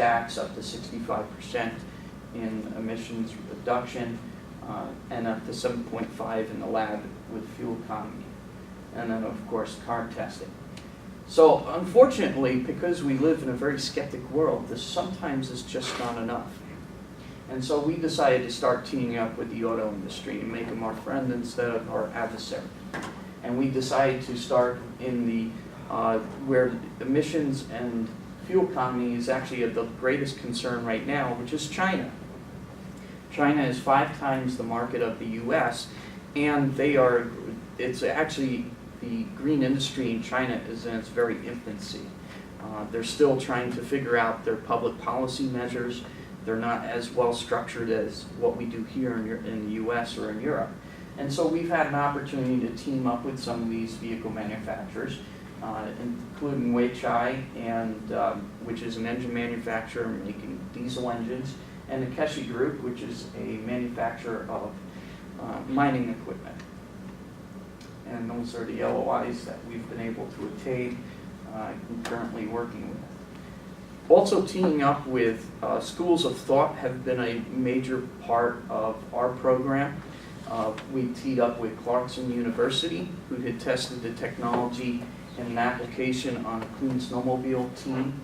stacks up to 65% in emissions reduction, and up to 7.5 in the lab with fuel economy. And then, of course, car testing. So, unfortunately, because we live in a very skeptic world, this sometimes is just not enough. And so we decided to start teaming up with the auto industry and make them our friend instead of our adversary. And we decided to start in the where emissions and fuel economy is actually of the greatest concern right now, which is China. China is 5 times the market of the U.S., and it's actually, the green industry in China is in its very infancy. They're still trying to figure out their public policy measures. They're not as well structured as what we do here in the U.S. or in Europe. And so we've had an opportunity to team up with some of these vehicle manufacturers, including Weichai, which is an engine manufacturer making diesel engines, and the Keshi Group, which is a manufacturer of mining equipment. And those are the LOIs that we've been able to attain and currently working with. Also teaming up with schools of thought have been a major part of our program. We teed up with Clarkson University, who had tested the technology in an application on a clean snowmobile team.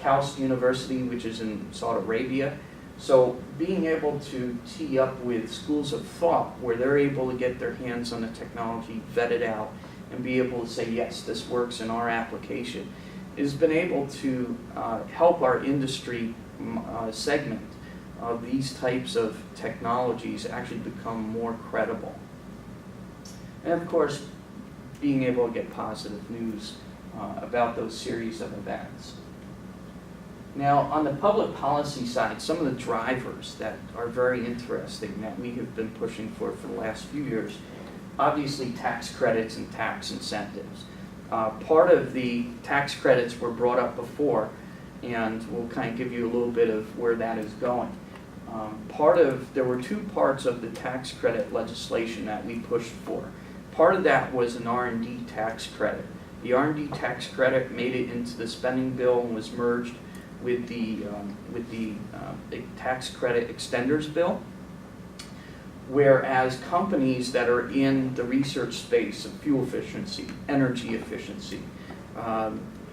Kaust University, which is in Saudi Arabia. So being able to tee up with schools of thought where they're able to get their hands on the technology, vet it out, and be able to say, yes, this works in our application, has been able to help our industry segment of these types of technologies actually become more credible. And of course, being able to get positive news about those series of events. Now, on the public policy side, some of the drivers that are very interesting that we have been pushing for the last few years, obviously tax credits and tax incentives. Part of the tax credits were brought up before, and we'll kind of give you a little bit of where that is going. There were 2 parts of the tax credit legislation that we pushed for. Part of that was an R&D tax credit. The R&D tax credit made it into the spending bill and was merged with the tax credit extenders bill. Whereas companies that are in the research space of fuel efficiency, energy efficiency,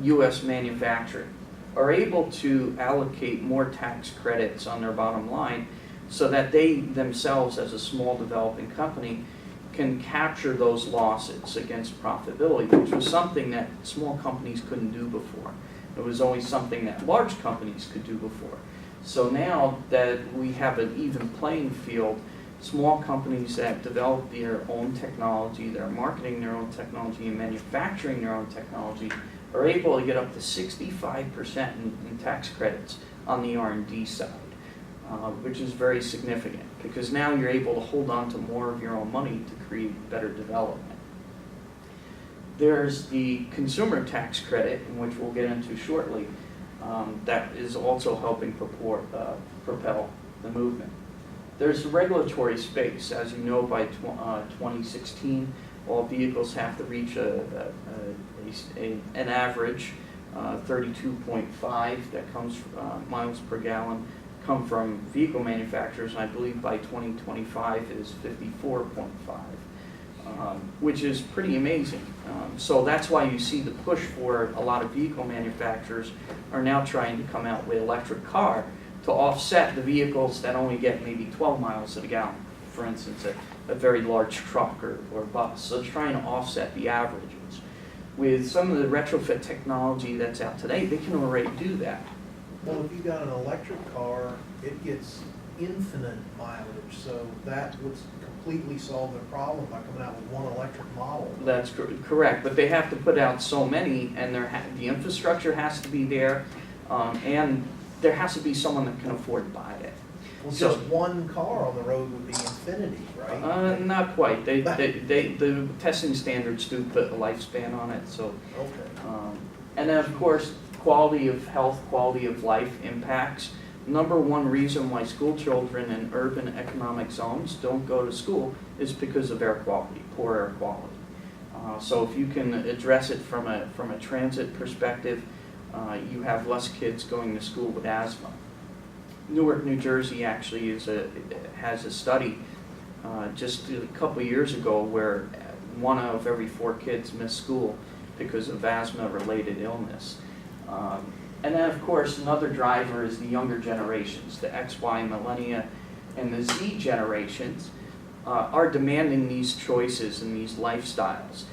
U.S. manufacturing, are able to allocate more tax credits on their bottom line so that they themselves, as a small developing company, can capture those losses against profitability, which was something that small companies couldn't do before. It was only something that large companies could do before. So now that we have an even playing field, small companies that develop their own technology, they're marketing their own technology and manufacturing their own technology, are able to get up to 65% in tax credits on the R&D side, which is very significant because now you're able to hold on to more of your own money to create better development. There's the consumer tax credit, which we'll get into shortly, that is also helping propel the movement. There's the regulatory space. As you know, by 2016, all vehicles have to reach an average 32.5 that comes miles per gallon come from vehicle manufacturers, and I believe by 2025 is 54.5, which is pretty amazing. So that's why you see the push for a lot of vehicle manufacturers are now trying to come out with electric car to offset the vehicles that only get maybe 12 miles to the gallon, for instance, a very large truck or bus. So they're trying to offset the averages. With some of the retrofit technology that's out today, they can already do that. Well, if you got an electric car, it gets infinite mileage, so that would completely solve the problem by coming out with one electric model. That's correct, but they have to put out so many, and the infrastructure has to be there, and there has to be someone that can afford to buy it. Well, so, just one car on the road would be infinity, right? Not quite. The testing standards do put a lifespan on it. So, okay. And then of course, quality of health, quality of life impacts. Number one reason why school children in urban economic zones don't go to school is because of air quality, poor air quality. So if you can address it from a transit perspective, you have less kids going to school with asthma. Newark, New Jersey actually has a study just a couple of years ago where 1 out of every 4 kids miss school because of asthma-related illness. And then, of course, another driver is the younger generations, the X, Y, millennia, and the Z generations are demanding these choices and these lifestyles.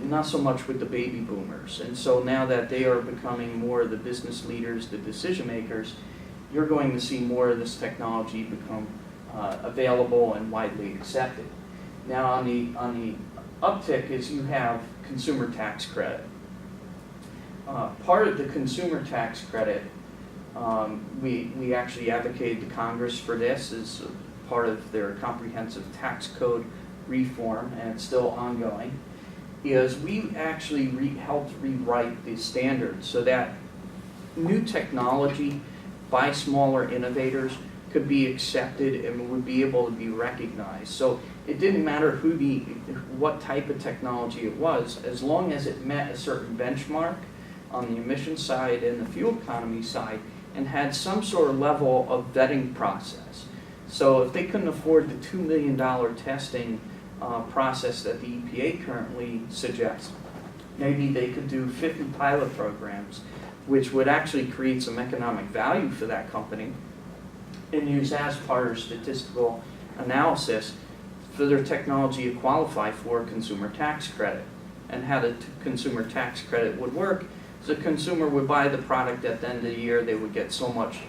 Not so much with the baby boomers. And so now that they are becoming more the business leaders, the decision makers, you're going to see more of this technology become available and widely accepted. Now on the uptick is you have consumer tax credit. Part of the consumer tax credit, we actually advocated to Congress for this as part of their comprehensive tax code reform, and it's still ongoing, is we actually helped rewrite the standards so that new technology by smaller innovators could be accepted and would be able to be recognized. So it didn't matter what type of technology it was, as long as it met a certain benchmark on the emission side and the fuel economy side and had some sort of level of vetting process. So if they couldn't afford the $2 million testing process that the EPA currently suggests, maybe they could do 50 pilot programs, which would actually create some economic value for that company, and use as part of statistical analysis for their technology to qualify for a consumer tax credit. And how the consumer tax credit would work is the consumer would buy the product at the end of the year, they would get so much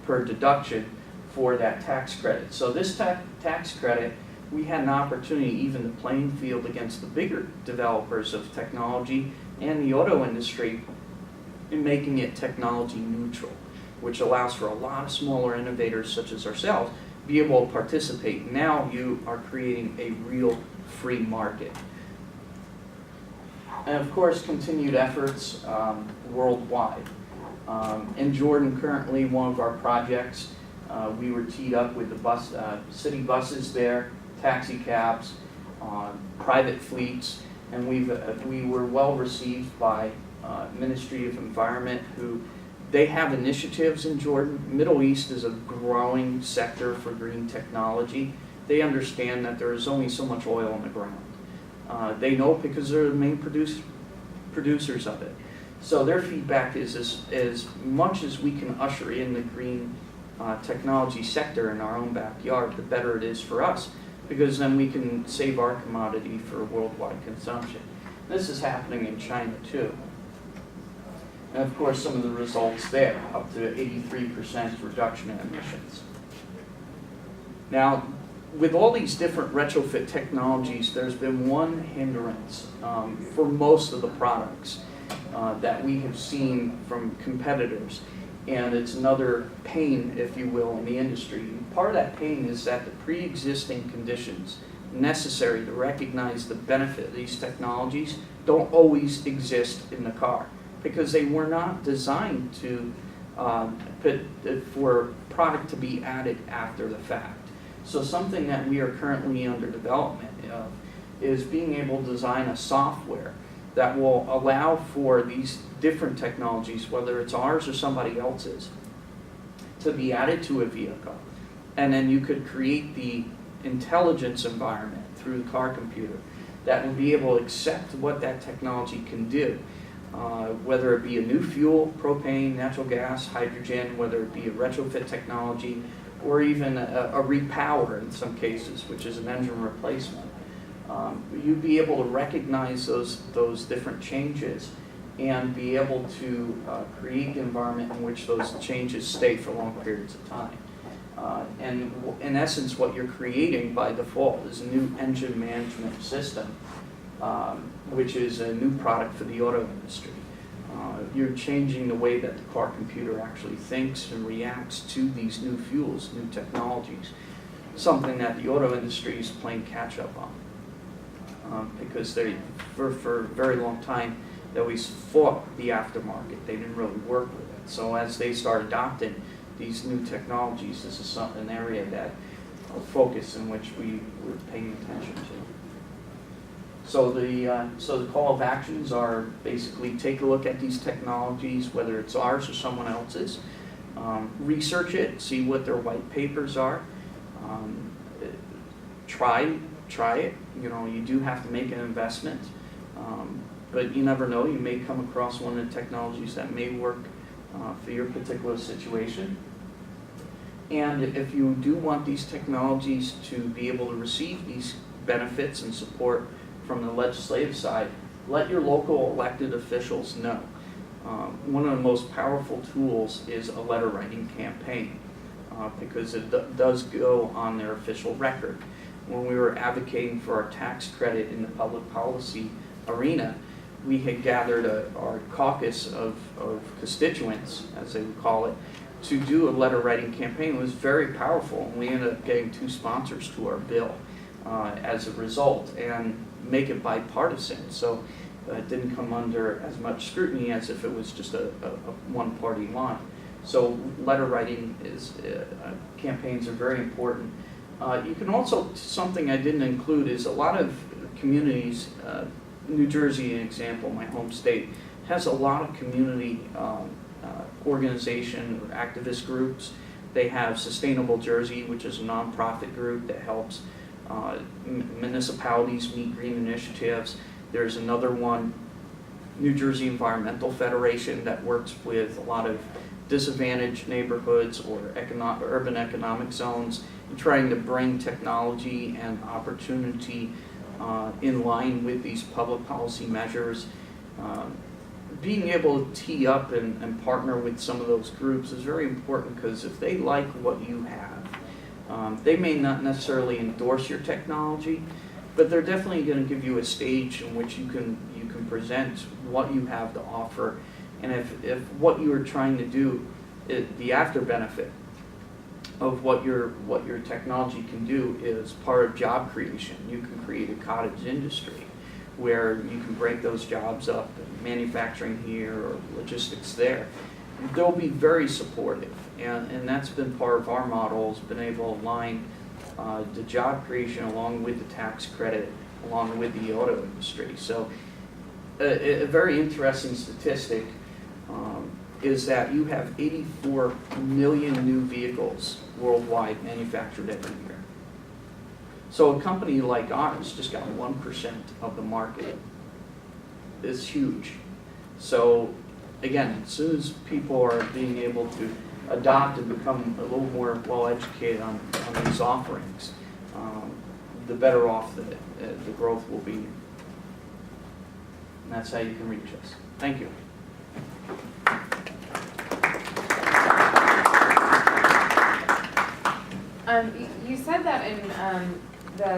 per deduction for that tax credit. So this tax credit, we had an opportunity even to playing field against the bigger developers of technology and the auto industry in making it technology neutral, which allows for a lot of smaller innovators such as ourselves to be able to participate. Now you are creating a real free market. And of course, continued efforts worldwide. In Jordan currently, one of our projects, we were teed up with the city buses there, taxi cabs, private fleets, and we were well received by Ministry of Environment, who they have initiatives in Jordan. Middle East is a growing sector for green technology. They understand that there is only so much oil on the ground. They know because they're the main producers of it. So their feedback is as much as we can usher in the green technology sector in our own backyard, the better it is for us, because then we can save our commodity for worldwide consumption. This is happening in China too. And of course, some of the results there, up to 83% reduction in emissions. Now, with all these different retrofit technologies, there's been one hindrance for most of the products that we have seen from competitors, and it's another pain, if you will, in the industry. And part of that pain is that the pre-existing conditions necessary to recognize the benefit of these technologies don't always exist in the car, because they were not designed to for product to be added after the fact. So something that we are currently under development of is being able to design a software that will allow for these different technologies, whether it's ours or somebody else's, to be added to a vehicle. And then you could create the intelligence environment through the car computer that will be able to accept what that technology can do. Whether it be a new fuel, propane, natural gas, hydrogen, whether it be a retrofit technology, or even a repower in some cases, which is an engine replacement. You'd be able to recognize those different changes and be able to create the environment in which those changes stay for long periods of time. And in essence, what you're creating by default is a new engine management system, which is a new product for the auto industry. You're changing the way that the car computer actually thinks and reacts to these new fuels, new technologies, something that the auto industry is playing catch up on. Because for a very long time, they always fought the aftermarket. They didn't really work with it. So as they start adopting these new technologies, this is an area that a focus in which we were paying attention to. So the call of actions are basically take a look at these technologies, whether it's ours or someone else's, research it, see what their white papers are, try it. You know, you do have to make an investment, but you never know. You may come across one of the technologies that may work for your particular situation. And if you do want these technologies to be able to receive these benefits and support from the legislative side, let your local elected officials know. One of the most powerful tools is a letter writing campaign because it does go on their official record. When we were advocating for our tax credit in the public policy arena, we had gathered our caucus of constituents, as they would call it, to do a letter writing campaign. It was very powerful, and we ended up getting 2 sponsors to our bill as a result, and make it bipartisan. So it didn't come under as much scrutiny as if it was just a one-party line. So letter writing campaigns are very important. You can also, something I didn't include is a lot of communities, New Jersey, an example, my home state, has a lot of community organization or activist groups. They have Sustainable Jersey, which is a nonprofit group that helps municipalities meet green initiatives. There's another one, New Jersey Environmental Federation, that works with a lot of disadvantaged neighborhoods or urban economic zones, and trying to bring technology and opportunity in line with these public policy measures. Being able to tee up and partner with some of those groups is very important, because if they like what you have, they may not necessarily endorse your technology, but they're definitely going to give you a stage in which you can present what you have to offer. And if what you are trying to do, the after benefit of what your technology can do is part of job creation, you can create a cottage industry where you can break those jobs up, manufacturing here or logistics there. They'll be very supportive, and that's been part of our model, has been able to align the job creation along with the tax credit, along with the auto industry. So a very interesting statistic is that you have 84 million new vehicles worldwide manufactured every year. So a company like ours just got 1% of the market. It's huge. So again, as soon as people are being able to adopt and become a little more well-educated on these offerings, the better off the growth will be. And that's how you can reach us. Thank you. You said that in the